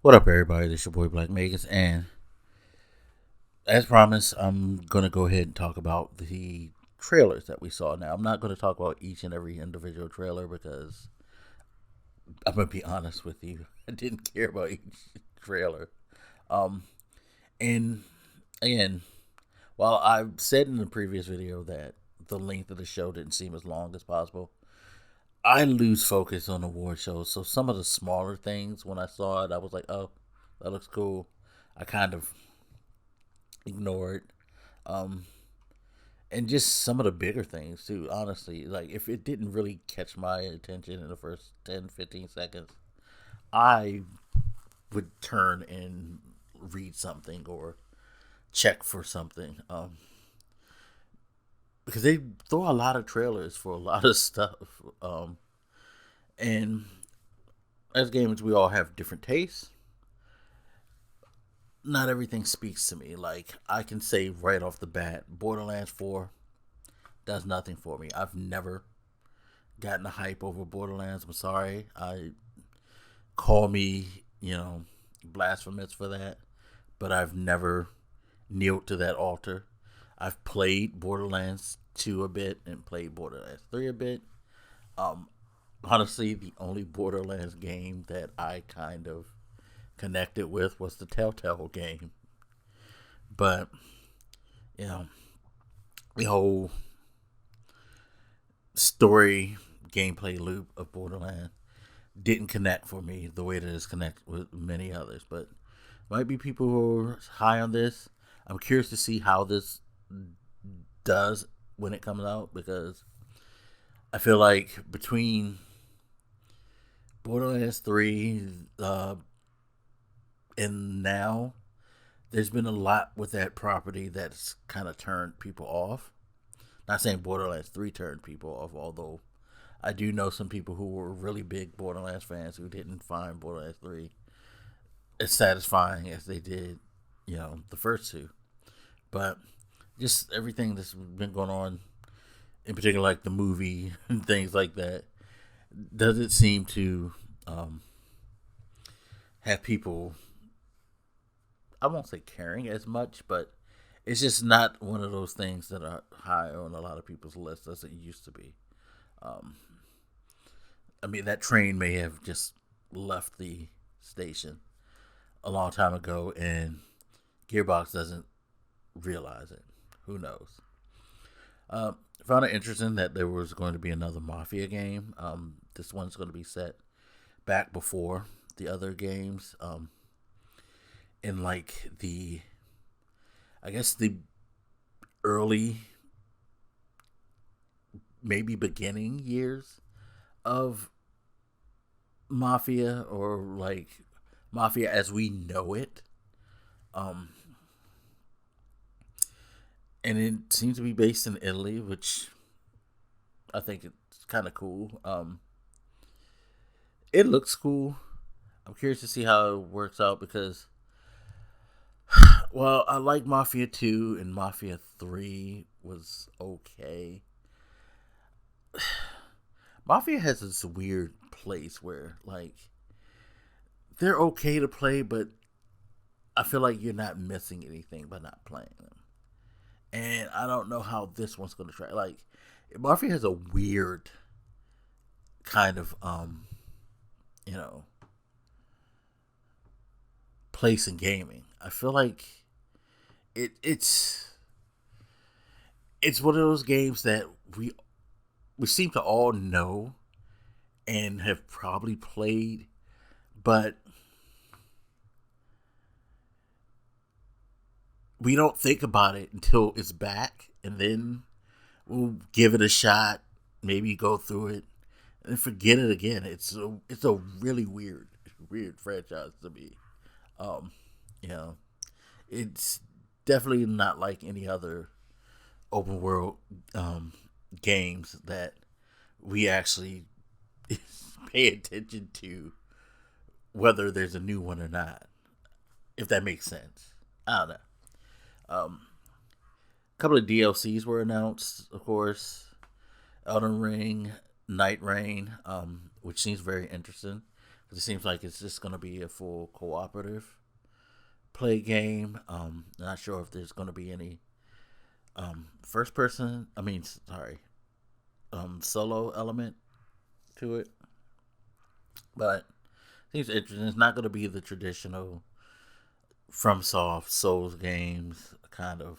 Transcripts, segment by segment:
What up, everybody? This is your boy Black Magus, and as promised, I'm gonna go ahead and talk about the trailers that we saw. Now, I'm not gonna talk about each and every individual trailer because I'm gonna be honest with you, I didn't care about each trailer. Um, and again, while I've said in the previous video that the length of the show didn't seem as long as possible, I lose focus on award shows. So some of the smaller things, when I saw it, I was like, "Oh, that looks cool." I kind of ignored. Um, and just some of the bigger things too, honestly. Like, if it didn't really catch my attention in the first 10, 15 seconds, I would turn and read something or check for something. Because they throw a lot of trailers for a lot of stuff. And as gamers, we all have different tastes. Not everything speaks to me. Like, I can say right off the bat, Borderlands 4 does nothing for me. I've never gotten the hype over Borderlands. I'm sorry. I call me, blasphemous for that, but I've never kneeled to that altar. I've played Borderlands 2 a bit and played Borderlands 3 a bit. Um, Honestly, the only Borderlands game that I kind of connected with was the Telltale game. But, you know, the whole story gameplay loop of Borderlands didn't connect for me the way that it's connected with many others. But might be people who are high on this. I'm curious to see how this does when it comes out, because I feel like between Borderlands 3 and now, there's been a lot with that property that's kind of turned people off. Not saying Borderlands 3 turned people off, although I do know some people who were really big Borderlands fans who didn't find Borderlands 3 as satisfying as they did, the first two. But just everything that's been going on, in particular, like the movie and things like that, doesn't seem to have people, I won't say caring as much, but it's just not one of those things that are high on a lot of people's lists as it used to be. Um, I mean, that train may have just left the station a long time ago, and Gearbox doesn't realize it. Who knows? I found it interesting that there was going to be another Mafia game. This one's going to be set back before the other games, in like I guess the early, maybe beginning years of Mafia, or like Mafia as we know it. Um, and it seems to be based in Italy, which I think it's kind of cool. It looks cool. I'm curious to see how it works out because, well, I like Mafia 2 and Mafia 3 was okay. Mafia has this weird place where, like, they're okay to play, but I feel like you're not missing anything by not playing them. And I don't know how this one's going to try. Like, Mafia has a weird kind of, you know, place in gaming. I feel like it's one of those games that we seem to all know and have probably played, but we don't think about it until it's back, and then we'll give it a shot, maybe go through it, and forget it again. It's a really weird franchise to me. Um, you know, it's definitely not like any other open world games that we actually pay attention to whether there's a new one or not. If that makes sense, I don't know. A couple of DLCs were announced, of course. Elden Ring, Night Rain, which seems very interesting It seems like it's just going to be a full cooperative play game. Not sure if there's going to be any first person. I mean, sorry, solo element to it, but it seems interesting. It's not going to be the traditional FromSoft Souls games, kind of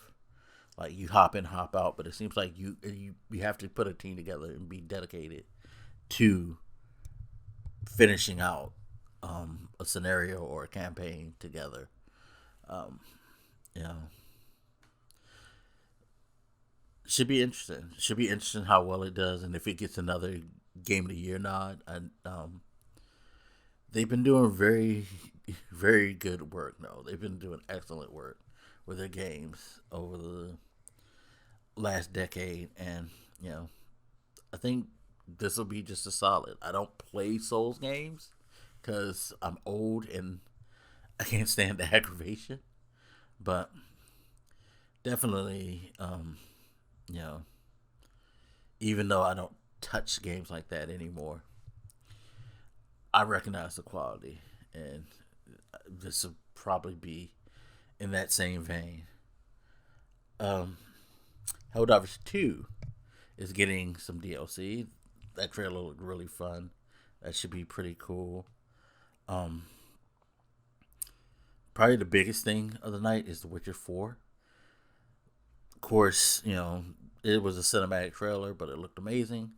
like you hop in, hop out. But it seems like you have to put a team together and be dedicated to finishing out a scenario or a campaign together. Um, you know, should be interesting. Should be interesting how well it does, and if it gets another Game of the Year nod. And they've been doing very, very good work. No, they've been doing excellent work with their games over the last decade, and you know, I think this will be just a solid. I don't play Souls games because I'm old and I can't stand the aggravation, but definitely, you know, even though I don't touch games like that anymore, I recognize the quality, and this will probably be in that same vein. Um, Helldivers 2 is getting some DLC. That trailer looked really fun. That should be pretty cool. Um, Probably the biggest thing of the night is The Witcher 4. Of course, you know, it was a cinematic trailer, but it looked amazing.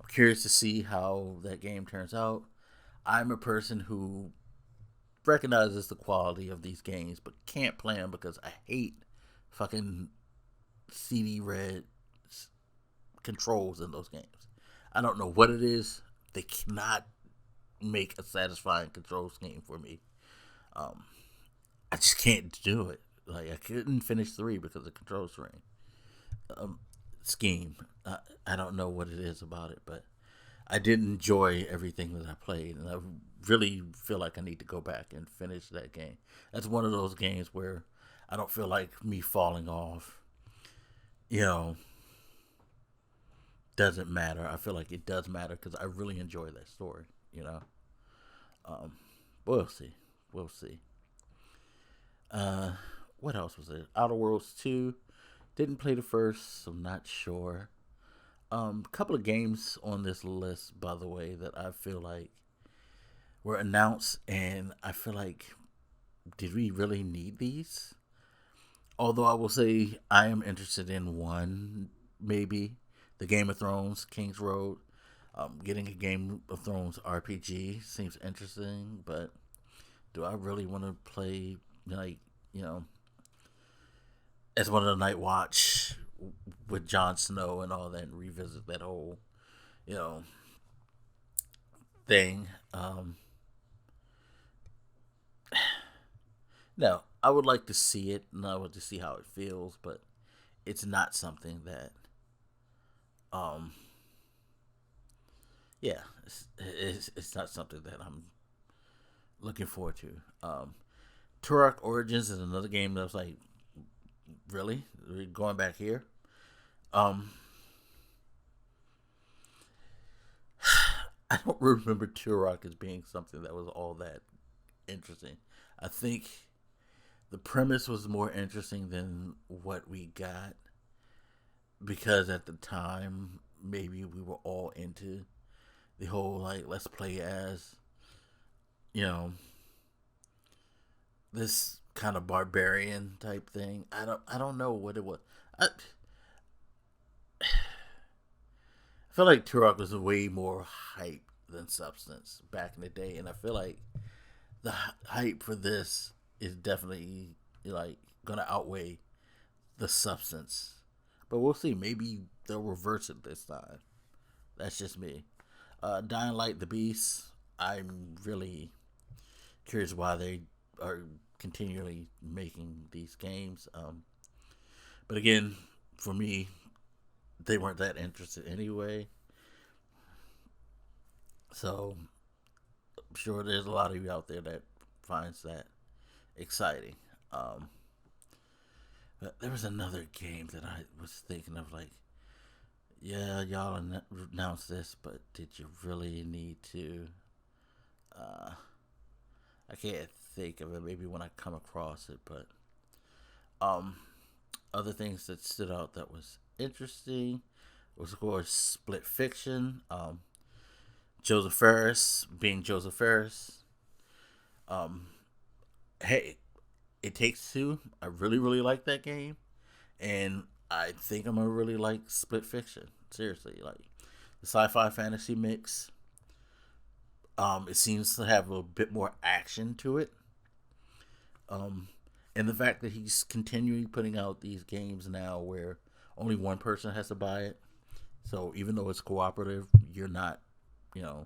I'm curious to see how that game turns out. I'm a person who recognizes the quality of these games, but can't play them because I hate fucking CD red controls in those games. I don't know what it is. They cannot make a satisfying control scheme for me. Um, I just can't do it. Like I couldn't finish 3 because of the control screen scheme. I don't know what it is about it, but I did enjoy everything that I played, and I really feel like I need to go back and finish that game. That's one of those games where I don't feel like me falling off, you know, doesn't matter. I feel like it does matter because I really enjoy that story, you know. Um, we'll see. We'll see. Uh, what else was it? Outer Worlds 2. Didn't play the first, so not sure. Couple of games on this list, by the way, that I feel like were announced, and I feel like, did we really need these? Although I will say I am interested in one, maybe the Game of Thrones King's Road. Getting a Game of Thrones RPG seems interesting, but do I really want to play, like, you know, as one of the Night Watch with Jon Snow and all that, and revisit that whole, you know, thing? No, I would like to see it, and I would to see how it feels, but it's not something that, um, yeah, it's not something that I'm looking forward to. Turok Origins is another game that was like, really? We're going back here? Um, I don't remember Turok as being something that was all that interesting. I think the premise was more interesting than what we got because at the time maybe we were all into the whole like let's play as, you know, this kind of barbarian type thing. I don't know what it was. I feel like Turok was way more hype than substance back in the day, and I feel like the hype for this is definitely like gonna outweigh the substance. But we'll see. Maybe they'll reverse it this time. That's just me. Dying Light the Beast. I'm really curious why they are continually making these games. But again, for me, they weren't that interested anyway. So I'm sure there's a lot of you out there that finds that exciting. Um, but there was another game that I was thinking of, like, yeah, y'all announced this, but did you really need to? Uh, I can't think of it. Maybe when I come across it, but um, other things that stood out that was interesting was of course Split Fiction. Joseph Ferris being Joseph Ferris. Um, hey, It Takes Two. I really really like that game, and I think I'm gonna really like Split Fiction. Seriously, like the sci-fi fantasy mix. It seems to have a bit more action to it. Um, and the fact that he's continuing putting out these games now where only one person has to buy it. So even though it's cooperative, you're not, you know,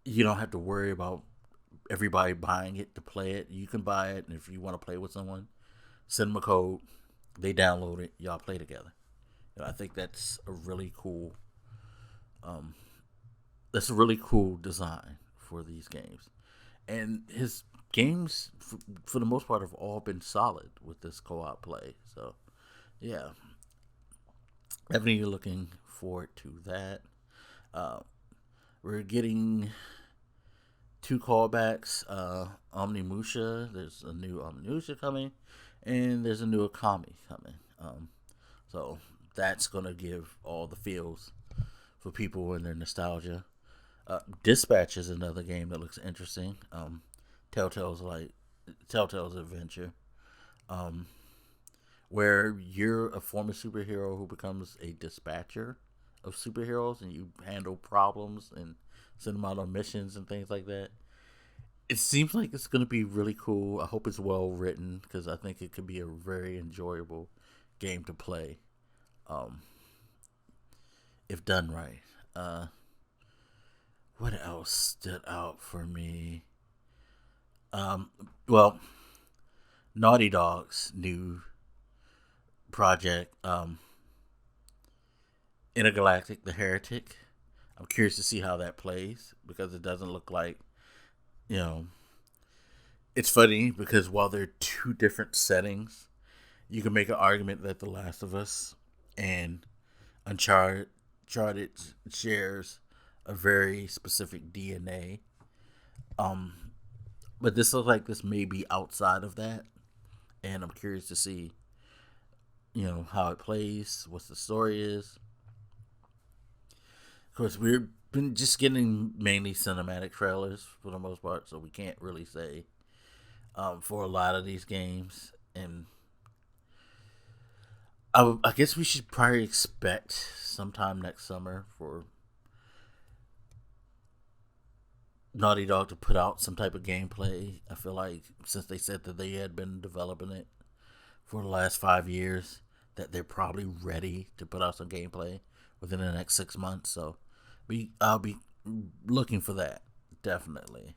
you don't have to worry about everybody buying it to play it. You can buy it, and if you want to play with someone, send them a code. They download it. Y'all play together. I think um, that's a really cool design for these games. And his games, for the most part, have all been solid with this co-op play. So, yeah, definitely looking forward to that. Uh, we're getting two callbacks. Omnimusha, there's a new Omnimusha coming, and there's a new Akami coming. So that's gonna give all the feels for people and their nostalgia. Dispatch is another game that looks interesting. Telltale's like Telltale's adventure, um, where you're a former superhero who becomes a dispatcher of superheroes, and you handle problems and send them out on missions and things like that. It seems like it's going to be really cool. I hope it's well written because I think it could be a very enjoyable game to play, um, if done right. Uh, what else stood out for me? Um, well, Naughty Dog's new project, Intergalactic: The Heretic. I'm curious to see how that plays because it doesn't look like, you know. It's funny because while they're two different settings, you can make an argument that The Last of Us and Uncharted shares a very specific DNA. Um, but this looks like this may be outside of that, and I'm curious to see, how it plays, what the story is. Of course, we've been just getting mainly cinematic trailers for the most part, so we can't really say for a lot of these games. And I guess we should probably expect sometime next summer for Naughty Dog to put out some type of gameplay. I feel like since they said that they had been developing it for the last 5 years, that they're probably ready to put out some gameplay within the next 6 months. So I'll be looking for that definitely.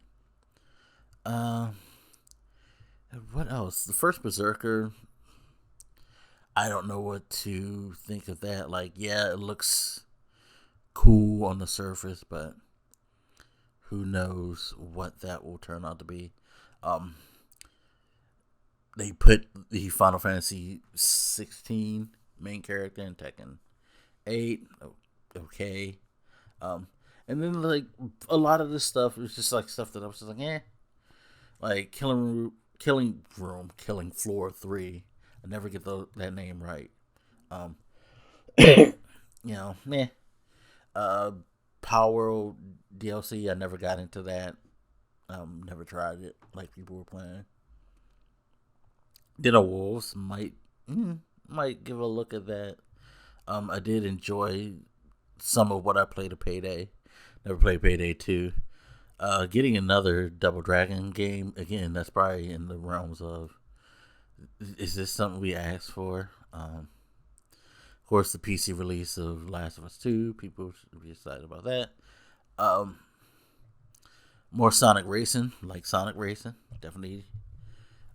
Um, what else? The first Berserker. I don't know what to think of that. Like, yeah, it looks cool on the surface, but who knows what that will turn out to be. Um, they put the Final Fantasy 16 main character in Tekken 8. Okay. Um, and then like a lot of this stuff was just like stuff that I was just like, like Killing Floor 3. I never get that name right. Um, meh. Uh, Power DLC. I never got into that. Never tried it like people were playing. Dinner Wolves might give a look at that. I did enjoy some of what I played at Payday. Never played Payday 2. Getting another Double Dragon game again. That's probably in the realms of, is this something we asked for? Of course, the PC release of Last of Us 2. People should be excited about that. Um, More Sonic Racing, like Sonic Racing. Definitely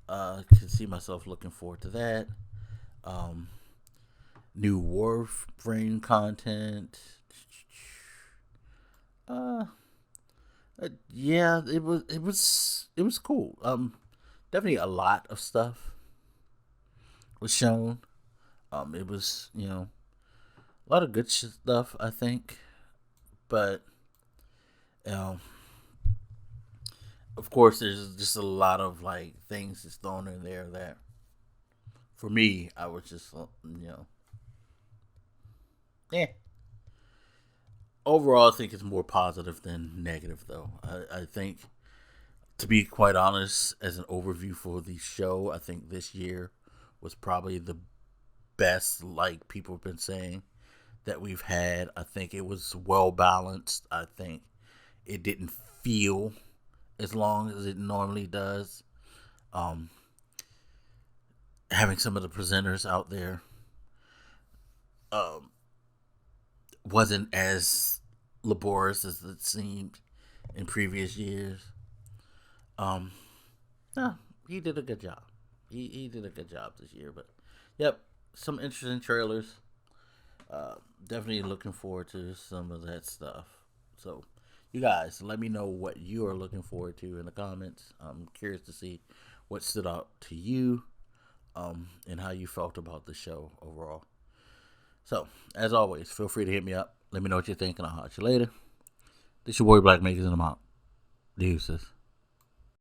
can see myself looking forward to that. Um, New Warframe content. Uh, yeah, it was cool. Definitely a lot of stuff was shown. It was a lot of good stuff, I think, but you know of course, there's just a lot of like things that's thrown in there that, for me, I was just yeah. Overall, I think it's more positive than negative, though. I think, to be quite honest, as an overview for the show, I think this year was probably the best, like people have been saying, that we've had. I think it was well balanced. I think it didn't feel as long as it normally does. Um, Having some of the presenters out there um, wasn't as laborious as it seemed in previous years. Um, no, he did a good job. He did a good job this year. But yep, some interesting trailers. Uh, Definitely looking forward to some of that stuff. So, you guys, let me know what you are looking forward to in the comments. I'm curious to see what stood out to you, and how you felt about the show overall. So, as always, feel free to hit me up. Let me know what you think, and I'll holler at you later. This your boy Blak Magus, and I'm out. Deuces.